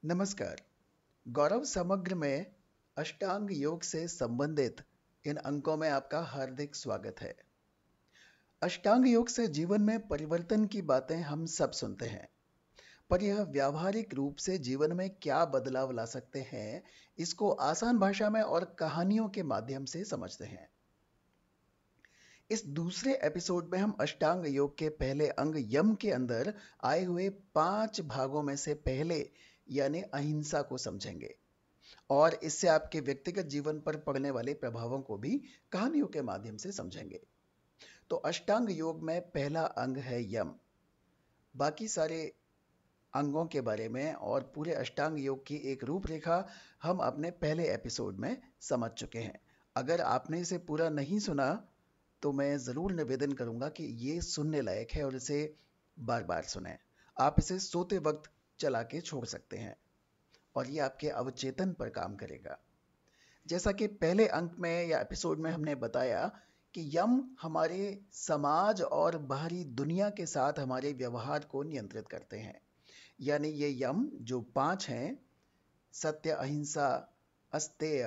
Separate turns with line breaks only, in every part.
नमस्कार। गौरव समग्र में अष्टांग योग से संबंधित इन अंकों में आपका हार्दिक स्वागत है। अष्टांग योग से जीवन में परिवर्तन की बातें हम सब सुनते हैं, पर यह व्यावहारिक रूप से जीवन में क्या बदलाव ला सकते हैं, इसको आसान भाषा में और कहानियों के माध्यम से समझते हैं। इस दूसरे एपिसोड में हम अष्टांग योग के पहले अंग यम के अंदर आए हुए 5 भागों में से पहले यानी अहिंसा को समझेंगे और इससे आपके व्यक्तिगत जीवन पर पड़ने वाले प्रभावों को भी कहानियों के माध्यम से समझेंगे। तो अष्टांग योग में पहला अंग है यम। बाकी सारे अंगों के बारे में और पूरे अष्टांग योग की एक रूपरेखा हम अपने पहले एपिसोड में समझ चुके हैं। अगर आपने इसे पूरा नहीं सुना तो मैं ज़रूर निवेदन करूंगा कि ये सुनने लायक है और इसे बार बार सुनें। आप इसे सोते वक्त चला के छोड़ सकते हैं और ये आपके अवचेतन पर काम करेगा। जैसा कि पहले अंक में या एपिसोड में हमने बताया कि यम हमारे समाज और बाहरी दुनिया के साथ हमारे व्यवहार को नियंत्रित करते हैं। यानी ये यम जो 5 हैं, सत्य, अहिंसा, अस्तेय,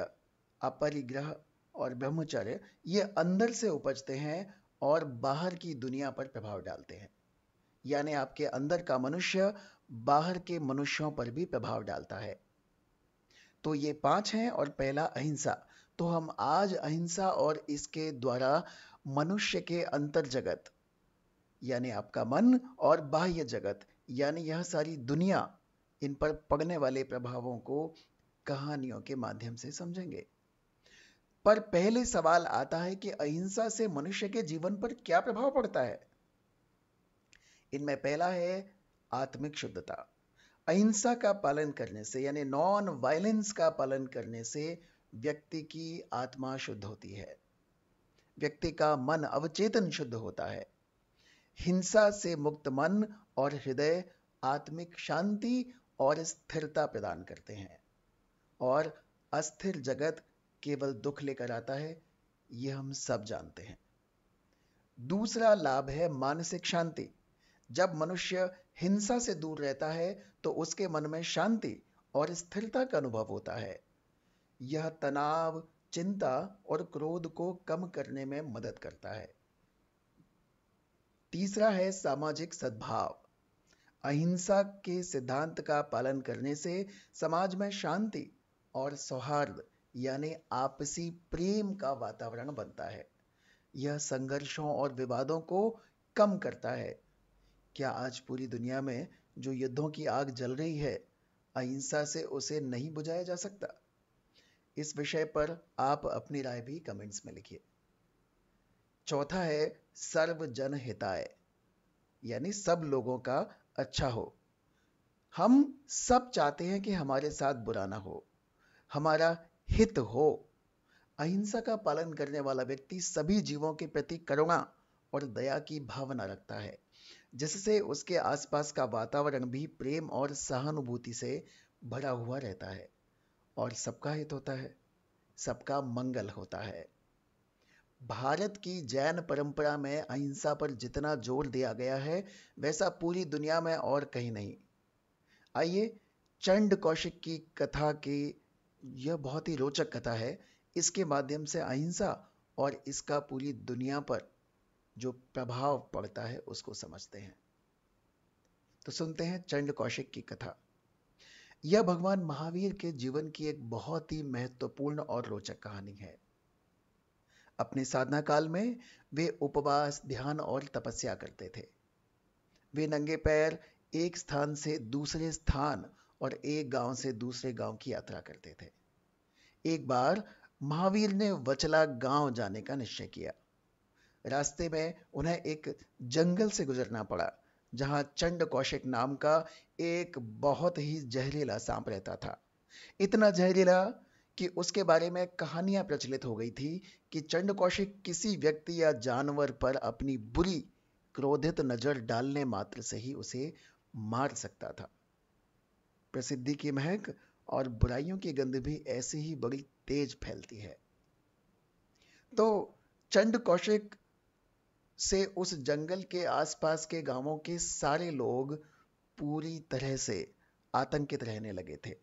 अपरिग्रह और ब्रह्मचर्य, ये अंदर से उपजते हैं और बाहर की दुनिया पर प्रभाव डालते हैं। यानी आपके अंदर का मनुष्य बाहर के मनुष्यों पर भी प्रभाव डालता है। तो ये 5 हैं और पहला अहिंसा। तो हम आज अहिंसा और इसके द्वारा मनुष्य के अंतर जगत यानी आपका मन और बाह्य जगत यानी यह सारी दुनिया, इन पर पड़ने वाले प्रभावों को कहानियों के माध्यम से समझेंगे। पर पहले सवाल आता है कि अहिंसा से मनुष्य के जीवन पर क्या प्रभाव पड़ता है। इनमें पहला है आत्मिक शुद्धता। अहिंसा का पालन करने से यानी नॉन वायलेंस का पालन करने से व्यक्ति की आत्मा शुद्ध होती है, व्यक्ति का मन अवचेतन शुद्ध होता है। हिंसा से मुक्त मन और हृदय आत्मिक शांति और स्थिरता प्रदान करते हैं और अस्थिर जगत केवल दुख लेकर आता है, यह हम सब जानते हैं। दूसरा लाभ है मानसिक शांति। जब मनुष्य हिंसा से दूर रहता है तो उसके मन में शांति और स्थिरता का अनुभव होता है। यह तनाव, चिंता और क्रोध को कम करने में मदद करता है। तीसरा है सामाजिक सद्भाव। अहिंसा के सिद्धांत का पालन करने से समाज में शांति और सौहार्द यानी आपसी प्रेम का वातावरण बनता है। यह संघर्षों और विवादों को कम करता है। क्या आज पूरी दुनिया में जो युद्धों की आग जल रही है, अहिंसा से उसे नहीं बुझाया जा सकता? इस विषय पर आप अपनी राय भी कमेंट्स में लिखिए। चौथा है सर्व जन हिताय यानी सब लोगों का अच्छा हो। हम सब चाहते हैं कि हमारे साथ बुरा ना हो, हमारा हित हो। अहिंसा का पालन करने वाला व्यक्ति सभी जीवों के प्रति करुणा और दया की भावना रखता है, जिससे उसके आसपास का वातावरण भी प्रेम और सहानुभूति से भरा हुआ रहता है और सबका हित होता है, सबका मंगल होता है। भारत की जैन परंपरा में अहिंसा पर जितना जोर दिया गया है, वैसा पूरी दुनिया में और कहीं नहीं। आइए चंड कौशिक की कथा की, यह बहुत ही रोचक कथा है, इसके माध्यम से अहिंसा और इसका पूरी दुनिया पर जो प्रभाव पड़ता है उसको समझते हैं। तो सुनते हैं चंड कौशिक की कथा। यह भगवान महावीर के जीवन की एक बहुत ही महत्वपूर्ण और रोचक कहानी है। अपने साधना काल में वे उपवास, ध्यान और तपस्या करते थे। वे नंगे पैर एक स्थान से दूसरे स्थान और एक गांव से दूसरे गांव की यात्रा करते थे। एक बार महावीर ने वचला गांव जाने का निश्चय किया। रास्ते में उन्हें एक जंगल से गुजरना पड़ा, जहां चंड कौशिक नाम का एक बहुत ही जहरीला सांप रहता था। इतना जहरीला कि उसके बारे में कहानियां प्रचलित हो गई थी कि चंड कौशिक किसी व्यक्ति या जानवर पर अपनी बुरी क्रोधित नजर डालने मात्र से ही उसे मार सकता था। प्रसिद्धि की महक और बुराइयों की गंध भी ऐसी ही बड़ी तेज फैलती है। तो चंड कौशिक से उस जंगल के आसपास के गांवों के सारे लोग पूरी तरह से आतंकित रहने लगे थे।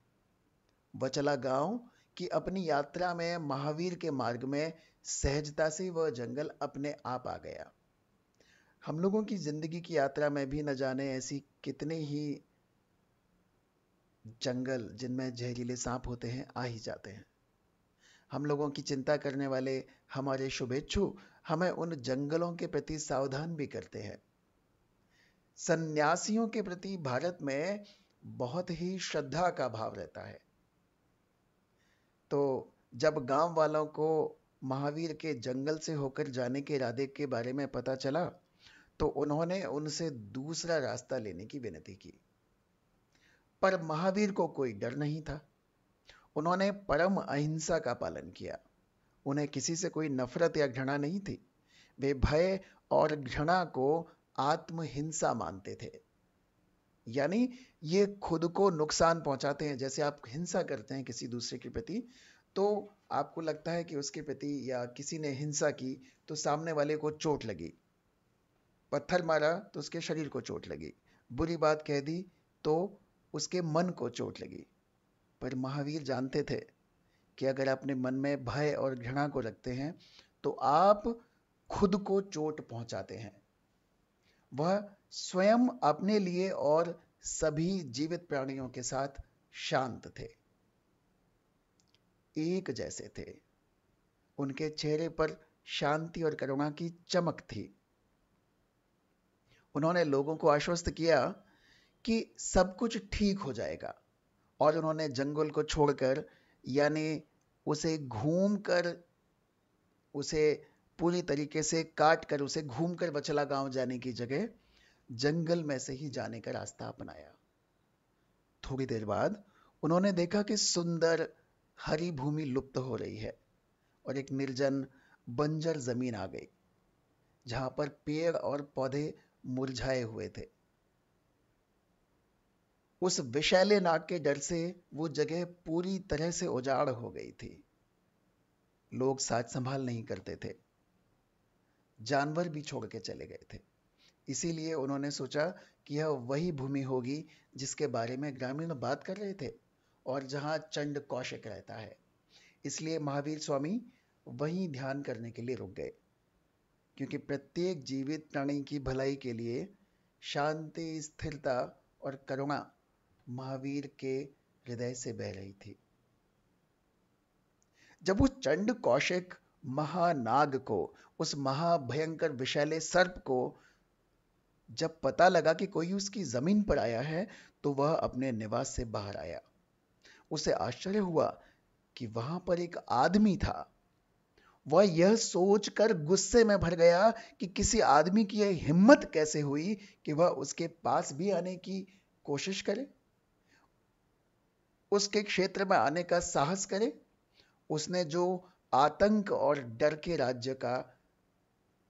वचला गांव की अपनी यात्रा में महावीर के मार्ग में सहजता से वह जंगल अपने आप आ गया। हम लोगों की जिंदगी की यात्रा में भी न जाने ऐसी कितने ही जंगल जिनमें जहरीले सांप होते हैं आ ही जाते हैं। हम लोगों की चिंता करने वाले हमारे शुभेच्छु हमें उन जंगलों के प्रति सावधान भी करते हैं। सन्यासियों के प्रति भारत में बहुत ही श्रद्धा का भाव रहता है। तो जब गांव वालों को महावीर के जंगल से होकर जाने के इरादे के बारे में पता चला तो उन्होंने उनसे दूसरा रास्ता लेने की विनती की। पर महावीर को कोई डर नहीं था। उन्होंने परम अहिंसा का पालन किया। उन्हें किसी से कोई नफरत या घृणा नहीं थी। वे भय और घृणा को आत्महिंसा मानते थे। यानी ये खुद को नुकसान पहुंचाते हैं। जैसे आप हिंसा करते हैं किसी दूसरे के प्रति, तो आपको लगता है कि उसके प्रति या किसी ने हिंसा की तो सामने वाले को चोट लगी, पत्थर मारा तो उसके शरीर को चोट लगी, बुरी बात कह दी तो उसके मन को चोट लगी। पर महावीर जानते थे कि अगर अपने मन में भय और घृणा को रखते हैं तो आप खुद को चोट पहुंचाते हैं। वह स्वयं अपने लिए और सभी जीवित प्राणियों के साथ शांत थे, एक जैसे थे। उनके चेहरे पर शांति और करुणा की चमक थी। उन्होंने लोगों को आश्वस्त किया कि सब कुछ ठीक हो जाएगा और उन्होंने जंगल को छोड़कर यानी उसे घूमकर, उसे पूरी तरीके से काट कर, उसे घूमकर वचला गांव जाने की जगह जंगल में से ही जाने का रास्ता अपनाया। थोड़ी देर बाद उन्होंने देखा कि सुंदर हरी भूमि लुप्त हो रही है और एक निर्जन बंजर जमीन आ गई जहां पर पेड़ और पौधे मुरझाए हुए थे। उस विषैले नाग के डर से वो जगह पूरी तरह से उजाड़ हो गई थी। लोग साज संभाल नहीं करते थे, जानवर भी छोड़ के चले गए थे। इसीलिए उन्होंने सोचा कि यह वही भूमि होगी जिसके बारे में ग्रामीण बात कर रहे थे और जहां चंड कौशिक रहता है। इसलिए महावीर स्वामी वहीं ध्यान करने के लिए रुक गए, क्योंकि प्रत्येक जीवित प्राणी की भलाई के लिए शांति, स्थिरता और करुणा महावीर के हृदय से बह रही थी। जब उस चंड कौशिक महानाग को, उस महाभयंकर विषैले सर्प को जब पता लगा कि कोई उसकी जमीन पर आया है तो वह अपने निवास से बाहर आया। उसे आश्चर्य हुआ कि वहां पर एक आदमी था। वह यह सोचकर गुस्से में भर गया कि किसी आदमी की यह हिम्मत कैसे हुई कि वह उसके पास भी आने की कोशिश करे, उसके क्षेत्र में आने का साहस करे। उसने जो आतंक और डर के राज्य का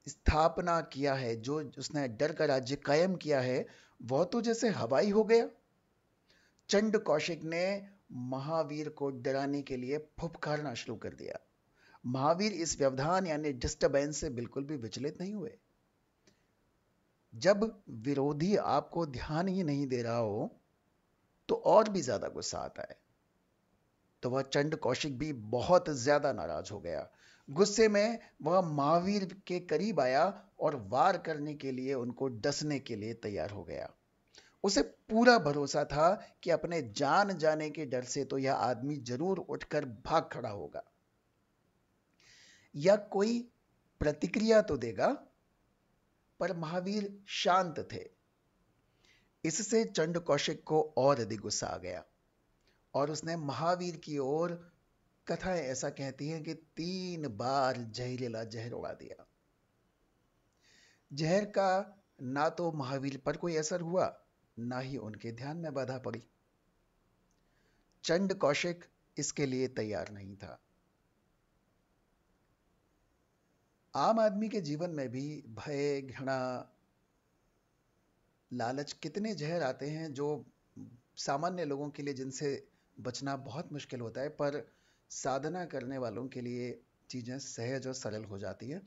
स्थापना किया है, जो उसने डर का राज्य कायम किया है, वह तो जैसे हवाई हो गया। चंड कौशिक ने महावीर को डराने के लिए फुफकारना शुरू कर दिया। महावीर इस व्यवधान यानी डिस्टर्बेंस से बिल्कुल भी विचलित नहीं हुए। जब विरोधी आपको ध्यान ही नहीं दे रहा हो तो और भी ज्यादा गुस्सा आता है। तो वह चंड कौशिक भी बहुत ज्यादा नाराज हो गया। गुस्से में वह महावीर के करीब आया और वार करने के लिए, उनको डसने के लिए तैयार हो गया। उसे पूरा भरोसा था कि अपने जान जाने के डर से तो यह आदमी जरूर उठकर भाग खड़ा होगा या कोई प्रतिक्रिया तो देगा। पर महावीर शांत थे। इससे चंड कौशिक को और अधिक गुस्सा आ गया और उसने महावीर की ओर, कथाएं ऐसा कहती हैं कि 3 बार जहरीला जहर उड़ा दिया। जहर का ना तो महावीर पर कोई असर हुआ, ना ही उनके ध्यान में बाधा पड़ी। चंड कौशिक इसके लिए तैयार नहीं था। आम आदमी के जीवन में भी भय, घृणा, लालच, कितने जहर आते हैं जो सामान्य लोगों के लिए, जिनसे बचना बहुत मुश्किल होता है, पर साधना करने वालों के लिए चीजें सहज और सरल हो जाती है।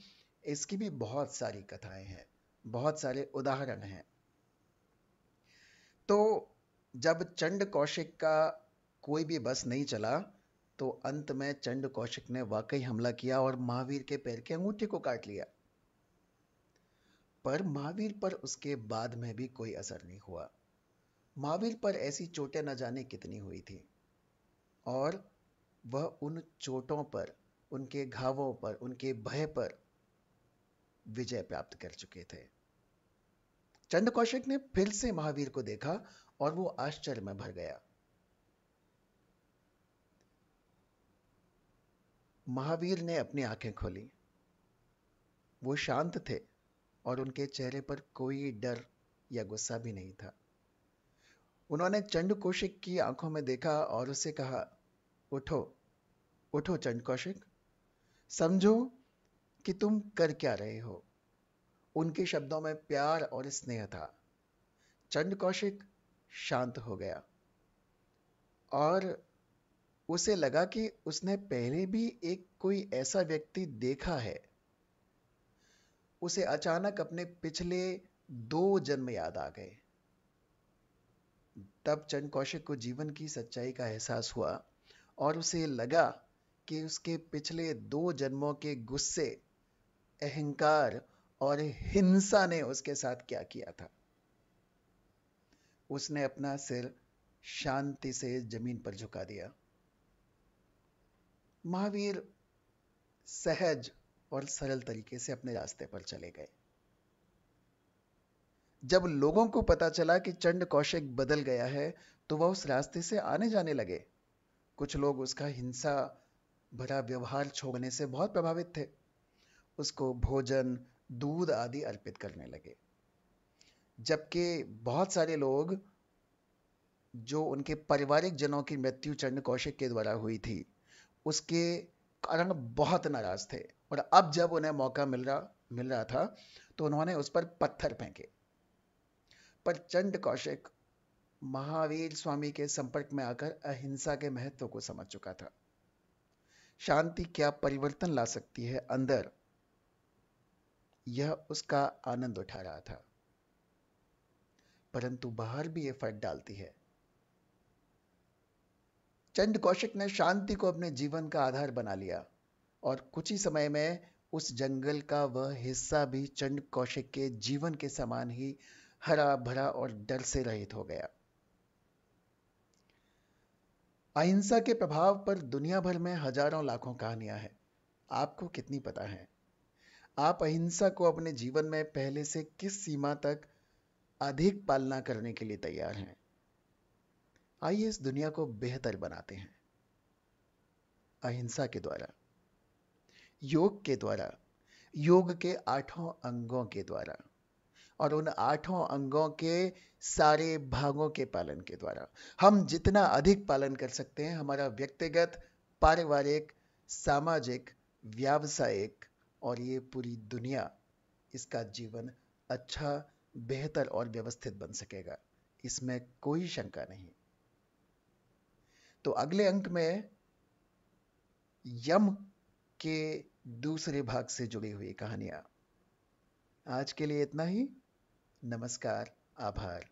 इसकी भी बहुत सारी कथाएं हैं, बहुत सारे उदाहरण हैं। तो जब चंड कौशिक का कोई भी बस नहीं चला तो अंत में चंड कौशिक ने वाकई हमला किया और महावीर के पैर के अंगूठे को काट लिया। पर महावीर पर उसके बाद में भी कोई असर नहीं हुआ। महावीर पर ऐसी चोटें न जाने कितनी हुई थी और वह उन चोटों पर, उनके घावों पर, उनके भय पर विजय प्राप्त कर चुके थे। चंड कौशिक ने फिर से महावीर को देखा और वो आश्चर्य में भर गया। महावीर ने अपनी आंखें खोली। वो शांत थे और उनके चेहरे पर कोई डर या गुस्सा भी नहीं था। उन्होंने चंड कौशिक की आंखों में देखा और उससे कहा, उठो, उठो चंड कौशिक, समझो कि तुम कर क्या रहे हो। उनके शब्दों में प्यार और स्नेह था। चंड कौशिक शांत हो गया और उसे लगा कि उसने पहले भी एक कोई ऐसा व्यक्ति देखा है। उसे अचानक अपने पिछले 2 जन्म याद आ गए। तब चंद कौशिक को जीवन की सच्चाई का एहसास हुआ और उसे लगा कि उसके पिछले 2 जन्मों के गुस्से, अहंकार और हिंसा ने उसके साथ क्या किया था। उसने अपना सिर शांति से जमीन पर झुका दिया। महावीर सहज और सरल तरीके से अपने रास्ते पर चले गए। जब लोगों को पता चला कि चंड कौशिक बदल गया है तो वह उस रास्ते से आने जाने लगे। कुछ लोग उसका हिंसा भरा व्यवहार छोड़ने से बहुत प्रभावित थे। उसको भोजन, दूध आदि अर्पित करने लगे। जबकि बहुत सारे लोग जो उनके पारिवारिक जनों की मृत्यु चंड कौशिक के द्वारा हुई थी उसके कारण बहुत नाराज थे और अब जब उन्हें मौका मिल रहा था तो उन्होंने उस पर पत्थर फेंके। पर चंड कौशिक महावीर स्वामी के संपर्क में आकर अहिंसा के महत्व को समझ चुका था। शांति क्या परिवर्तन ला सकती है अंदर, यह उसका आनंद उठा रहा था। परंतु बाहर भी यह फर्क डालती है। चंड कौशिक ने शांति को अपने जीवन का आधार बना लिया और कुछ ही समय में उस जंगल का वह हिस्सा भी चंड कौशिक के जीवन के समान ही हरा भरा और डर से रहित हो गया। अहिंसा के प्रभाव पर दुनिया भर में हजारों लाखों कहानियां हैं। आपको कितनी पता है? आप अहिंसा को अपने जीवन में पहले से किस सीमा तक अधिक पालना करने के लिए तैयार हैं? आइए इस दुनिया को बेहतर बनाते हैं अहिंसा के द्वारा, योग के द्वारा, योग के 8 अंगों के द्वारा और उन 8 अंगों के सारे भागों के पालन के द्वारा। हम जितना अधिक पालन कर सकते हैं, हमारा व्यक्तिगत, पारिवारिक, सामाजिक, व्यावसायिक और ये पूरी दुनिया, इसका जीवन अच्छा, बेहतर और व्यवस्थित बन सकेगा। इसमें कोई शंका नहीं। तो अगले अंक में यम के दूसरे भाग से जुड़ी हुई कहानियां। आज के लिए इतना ही। नमस्कार, आभार।